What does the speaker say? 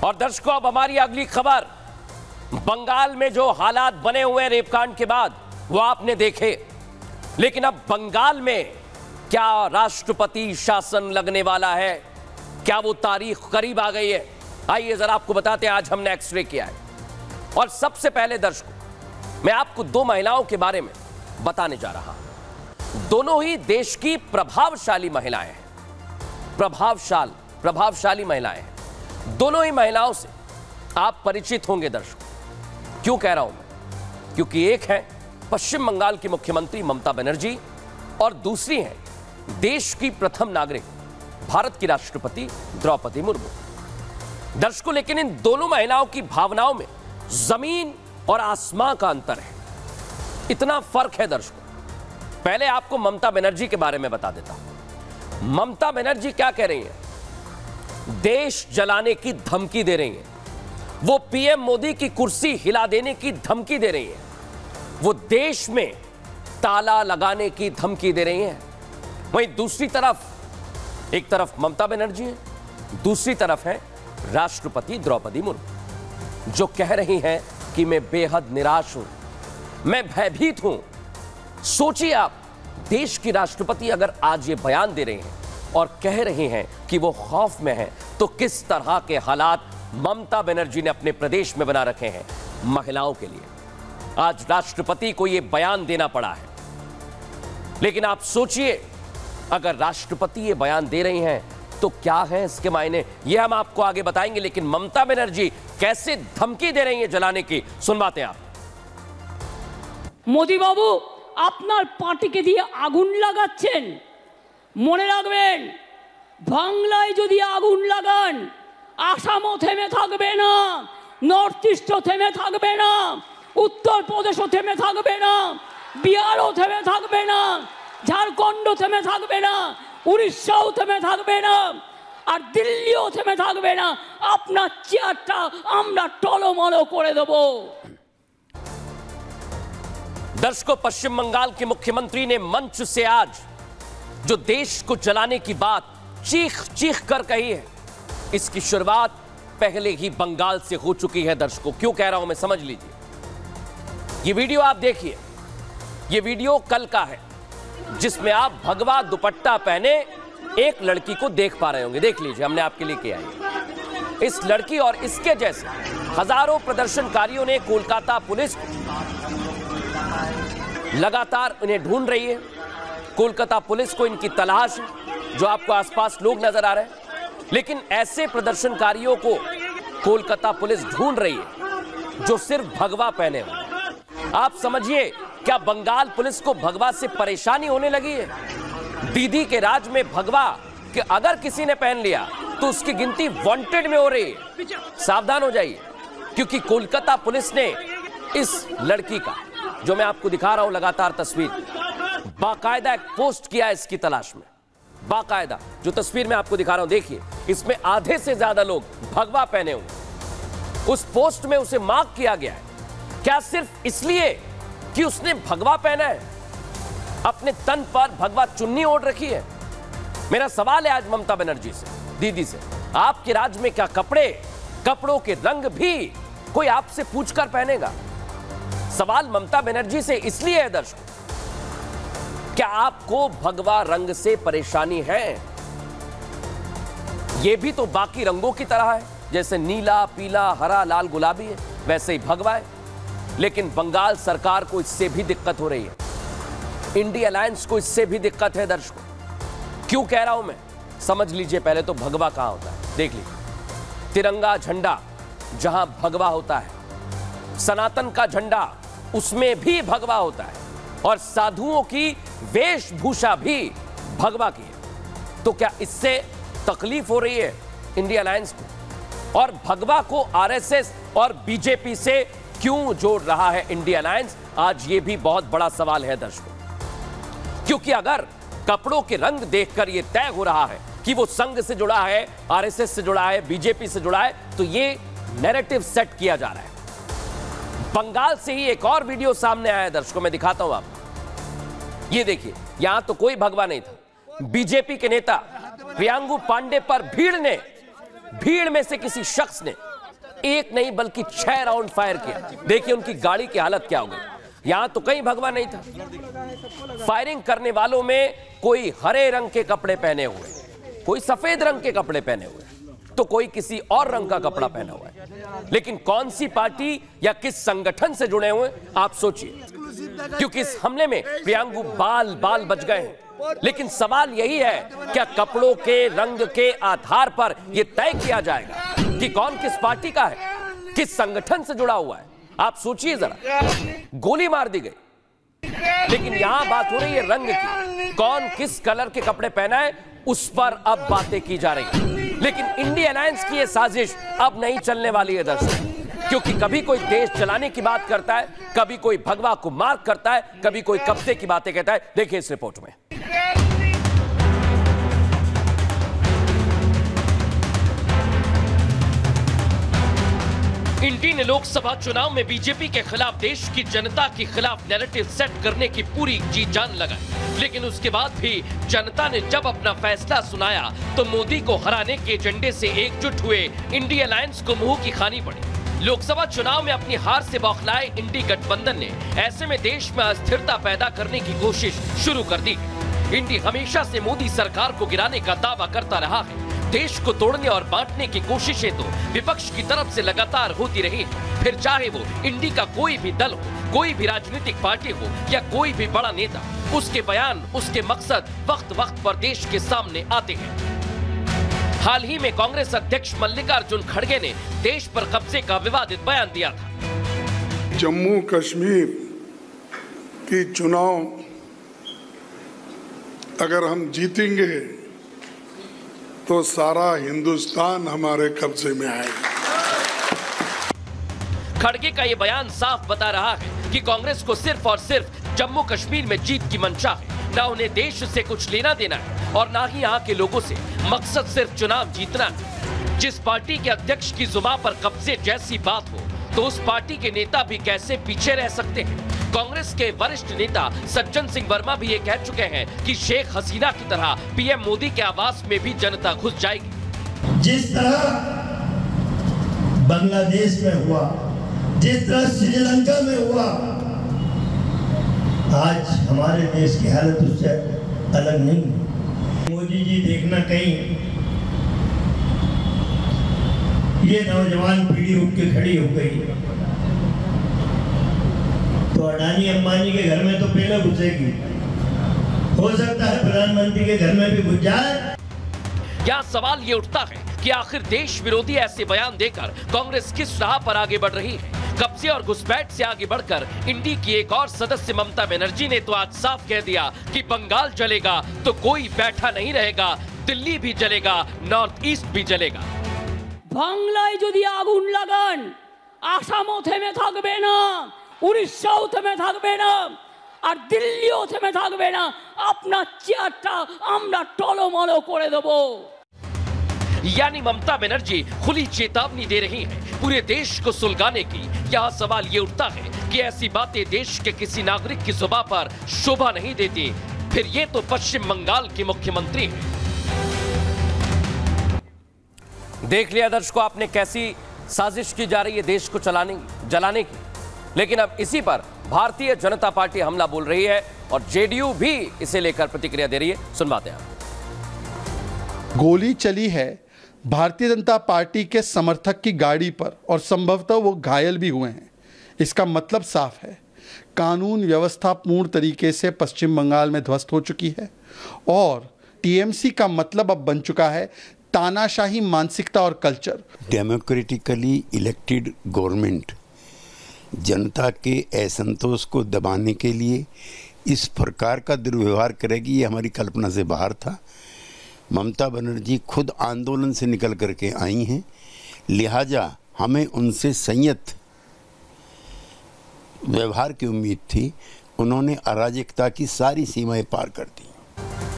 और दर्शकों, अब हमारी अगली खबर, बंगाल में जो हालात बने हुए हैं रेपकांड के बाद वो आपने देखे, लेकिन अब बंगाल में क्या राष्ट्रपति शासन लगने वाला है? क्या वो तारीख करीब आ गई है? आइए जरा आपको बताते हैं। आज हमने एक्सरे किया है और सबसे पहले दर्शकों, मैं आपको दो महिलाओं के बारे में बताने जा रहा हूं। दोनों ही देश की प्रभावशाली महिलाएं हैं, प्रभावशाली महिलाएं हैं। दोनों ही महिलाओं से आप परिचित होंगे दर्शकों। क्यों कह रहा हूं मैं? क्योंकि एक है पश्चिम बंगाल की मुख्यमंत्री ममता बनर्जी और दूसरी है देश की प्रथम नागरिक, भारत की राष्ट्रपति द्रौपदी मुर्मू। दर्शकों, लेकिन इन दोनों महिलाओं की भावनाओं में जमीन और आसमां का अंतर है। इतना फर्क है दर्शकों। पहले आपको ममता बनर्जी के बारे में बता देता हूं। ममता बनर्जी क्या कह रही हैं? देश जलाने की धमकी दे रही हैं। वो पीएम मोदी की कुर्सी हिला देने की धमकी दे रही हैं। वो देश में ताला लगाने की धमकी दे रही हैं। वहीं दूसरी तरफ, एक तरफ ममता बनर्जी है, दूसरी तरफ है राष्ट्रपति द्रौपदी मुर्मू, जो कह रही हैं कि मैं बेहद निराश हूं, मैं भयभीत हूं। सोचिए आप, देश की राष्ट्रपति अगर आज ये बयान दे रहे हैं और कह रही हैं कि वो खौफ में हैं, तो किस तरह के हालात ममता बनर्जी ने अपने प्रदेश में बना रखे हैं महिलाओं के लिए। आज राष्ट्रपति को यह बयान देना पड़ा है। लेकिन आप सोचिए, अगर राष्ट्रपति ये बयान दे रही हैं तो क्या है इसके मायने, ये हम आपको आगे बताएंगे। लेकिन ममता बनर्जी कैसे धमकी दे रही हैं जलाने की, सुनवाते हैं आप। मोदी बाबू, আপনার পার্টিকে দিয়ে আগুন লাগাচ্ছেন, মনে রাখবেন বাংলায় যদি আগুন লাগান আসামও থেমে থাকবে না, নর্থ ইস্টও থেমে থাকবে না, উত্তরপ্রদেশও থেমে থাকবে না, বিহারও থেমে থাকবে না, ঝাড়খণ্ডও থেমে থাকবে না, উড়িষ্যাও থেমে থাকবে না, আর দিল্লিও থেমে থাকবে না। আপনার চেয়ারটা আমরা টলমল করে দেব। दर्शकों, पश्चिम बंगाल के मुख्यमंत्री ने मंच से आज जो देश को जलाने की बात चीख चीख कर कही है, इसकी शुरुआत पहले ही बंगाल से हो चुकी है। दर्शकों, क्यों कह रहा हूं मैं, समझ लीजिए। ये वीडियो आप देखिए, ये वीडियो कल का है जिसमें आप भगवा दुपट्टा पहने एक लड़की को देख पा रहे होंगे। देख लीजिए, हमने आपके लिए किया है। इस लड़की और इसके जैसे हजारों प्रदर्शनकारियों ने कोलकाता पुलिस को लगातार इन्हें ढूंढ रही है। कोलकाता पुलिस को इनकी तलाश है, जो आपको आसपास लोग नजर आ रहे हैं। लेकिन ऐसे प्रदर्शनकारियों को कोलकाता पुलिस ढूंढ रही है जो सिर्फ भगवा पहने हुए। आप समझिए, क्या बंगाल पुलिस को भगवा से परेशानी होने लगी है? दीदी के राज में भगवा कि अगर किसी ने पहन लिया तो उसकी गिनती वांटेड में हो रही है। सावधान हो जाइए, क्योंकि कोलकाता पुलिस ने इस लड़की का, जो मैं आपको दिखा रहा हूं लगातार तस्वीर, बाकायदा एक पोस्ट किया है इसकी तलाश में। बाकायदा जो तस्वीर मैं आपको दिखा रहा हूं, देखिए, इसमें आधे से ज्यादा लोग भगवा पहने हुए। उस पोस्ट में उसे मार्क किया गया है। क्या सिर्फ इसलिए कि उसने भगवा पहना है, अपने तन पर भगवा चुन्नी ओढ़ रखी है? मेरा सवाल है आज ममता बनर्जी से, दीदी से, आपके राज्य में क्या कपड़ों के रंग भी कोई आपसे पूछकर पहनेगा? सवाल ममता बनर्जी से इसलिए है दर्शकों, क्या आपको भगवा रंग से परेशानी है? यह भी तो बाकी रंगों की तरह है, जैसे नीला, पीला, हरा, लाल, गुलाबी है, वैसे ही भगवा है। लेकिन बंगाल सरकार को इससे भी दिक्कत हो रही है, इंडिया अलायंस को इससे भी दिक्कत है दर्शकों। क्यों कह रहा हूं मैं, समझ लीजिए। पहले तो भगवा कहां होता है, देख लीजिए। तिरंगा झंडा जहां भगवा होता है, सनातन का झंडा उसमें भी भगवा होता है, और साधुओं की वेशभूषा भी भगवा की है। तो क्या इससे तकलीफ हो रही है इंडिया अलायंस को? और भगवा को आरएसएस और बीजेपी से क्यों जोड़ रहा है इंडिया अलायंस? आज यह भी बहुत बड़ा सवाल है दर्शकों, क्योंकि अगर कपड़ों के रंग देखकर यह तय हो रहा है कि वो संघ से जुड़ा है, आरएसएस से जुड़ा है, बीजेपी से जुड़ा है, तो ये नैरेटिव सेट किया जा रहा है। बंगाल से ही एक और वीडियो सामने आया है दर्शकों, मैं दिखाता हूं आपको। ये देखिए, यहां तो कोई भगवा नहीं था। बीजेपी के नेता प्रियांगु पांडे पर भीड़ में से किसी शख्स ने एक नहीं बल्कि 6 राउंड फायर किया। देखिए उनकी गाड़ी की हालत क्या हो गई। यहां तो कहीं भगवा नहीं था। फायरिंग करने वालों में कोई हरे रंग के कपड़े पहने हुए, कोई सफेद रंग के कपड़े पहने हुए, तो कोई किसी और रंग का कपड़ा पहना हुआ है। लेकिन कौन सी पार्टी या किस संगठन से जुड़े हुए आप सोचिए, क्योंकि इस हमले में प्रियांगु बाल बाल बच गए हैं। लेकिन सवाल यही है, क्या कपड़ों के रंग के आधार पर यह तय किया जाएगा कि कौन किस पार्टी का है, किस संगठन से जुड़ा हुआ है? आप सोचिए जरा, गोली मार दी गई, लेकिन यहां बात हो रही है रंग की। कौन किस कलर के कपड़े पहना है उस पर अब बातें की जा रही हैं। लेकिन इंडिया अलायंस की यह साजिश अब नहीं चलने वाली है दर्शक, क्योंकि कभी कोई देश चलाने की बात करता है, कभी कोई भगवा को मार्क करता है, कभी कोई कब्जे की बातें कहता है। देखिए इस रिपोर्ट में। इंडी ने लोकसभा चुनाव में बीजेपी के खिलाफ देश की जनता के खिलाफ नैरेटिव सेट करने की पूरी जी जान लगाई, लेकिन उसके बाद भी जनता ने जब अपना फैसला सुनाया तो मोदी को हराने के एजेंडे से एकजुट हुए इंडिया अलायंस को मुंह की खानी पड़ी। लोकसभा चुनाव में अपनी हार से बौखलाए इंडी गठबंधन ने ऐसे में देश में अस्थिरता पैदा करने की कोशिश शुरू कर दी। इंडी हमेशा से मोदी सरकार को गिराने का दावा करता रहा है। देश को तोड़ने और बांटने की कोशिशें तो विपक्ष की तरफ से लगातार होती रही है, फिर चाहे वो इंडी का कोई भी दल हो, कोई भी राजनीतिक पार्टी हो या कोई भी बड़ा नेता। उसके बयान, उसके मकसद वक्त वक्त पर देश के सामने आते हैं। हाल ही में कांग्रेस अध्यक्ष मल्लिकार्जुन खड़गे ने देश पर कब्जे का विवादित बयान दिया था। जम्मू कश्मीर की चुनाव अगर हम जीतेंगे तो सारा हिंदुस्तान हमारे कब्जे में आएगा। खड़गे का ये बयान साफ बता रहा है कि कांग्रेस को सिर्फ और सिर्फ जम्मू कश्मीर में जीत की मंशा है, ना उन्हें देश से कुछ लेना देना है और ना ही यहाँ के लोगों से। मकसद सिर्फ चुनाव जीतना है। जिस पार्टी के अध्यक्ष की जुबान पर कब्जे जैसी बात हो तो उस पार्टी के नेता भी कैसे पीछे रह सकते हैं। कांग्रेस के वरिष्ठ नेता सज्जन सिंह वर्मा भी ये कह चुके हैं कि शेख हसीना की तरह पीएम मोदी के आवास में भी जनता घुस जाएगी। जिस तरह बांग्लादेश में हुआ, जिस तरह श्रीलंका में हुआ, आज हमारे देश की हालत उससे अलग नहीं। मोदी जी देखना कहीं ये नौजवान पीढ़ी उठ के खड़ी हो गई तो अडानी अंबानी के घर में तो पहले घुसेगी, हो सकता है प्रधानमंत्री के घर में भी घुस जाए। यहाँ सवाल ये उठता है कि आखिर देश विरोधी ऐसे बयान देकर कांग्रेस किस राह पर आगे बढ़ रही है। कब्जे और घुसपैठ से आगे बढ़कर इंडी की एक और सदस्य ममता बनर्जी ने तो आज साफ कह दिया कि बंगाल जलेगा तो कोई बैठा नहीं रहेगा, दिल्ली भी जलेगा, नॉर्थ ईस्ट भी जलेगा। बांग्लाয় যদি আগুন লাগান আসামও থেমে থাকবে না, উড়িষ্যাও থেমে থাকবে না, আর দিল্লিও থেমে থাকবে না। আপনার চেয়ারটা আমরা টলমল করে দেব। यानी ममता बनर्जी खुली चेतावनी दे रही हैं पूरे देश को सुलगाने की। यहाँ सवाल ये उठता है कि ऐसी बातें देश के किसी नागरिक की जुबान पर शोभा नहीं देती। फिर ये तो पश्चिम बंगाल के मुख्यमंत्री हैं। देख लिया दर्शकों आपने कैसी साजिश की जा रही है देश को जलाने की। लेकिन अब इसी पर भारतीय जनता पार्टी हमला बोल रही है और जेडीयू भी इसे लेकर प्रतिक्रिया दे रही है। सुनवाते हैं। गोली चली है भारतीय जनता पार्टी के समर्थक की गाड़ी पर और संभवतः वो घायल भी हुए हैं। इसका मतलब साफ है, कानून व्यवस्था पूर्ण तरीके से पश्चिम बंगाल में ध्वस्त हो चुकी है और टीएमसी का मतलब अब बन चुका है तानाशाही मानसिकता और कल्चर। डेमोक्रेटिकली इलेक्टेड गवर्नमेंट जनता के असंतोष को दबाने के लिए इस प्रकार का दुर्व्यवहार करेगी, ये हमारी कल्पना से बाहर था। ममता बनर्जी खुद आंदोलन से निकल करके आई हैं, लिहाजा हमें उनसे संयत व्यवहार की उम्मीद थी। उन्होंने अराजकता की सारी सीमाएं पार कर दी।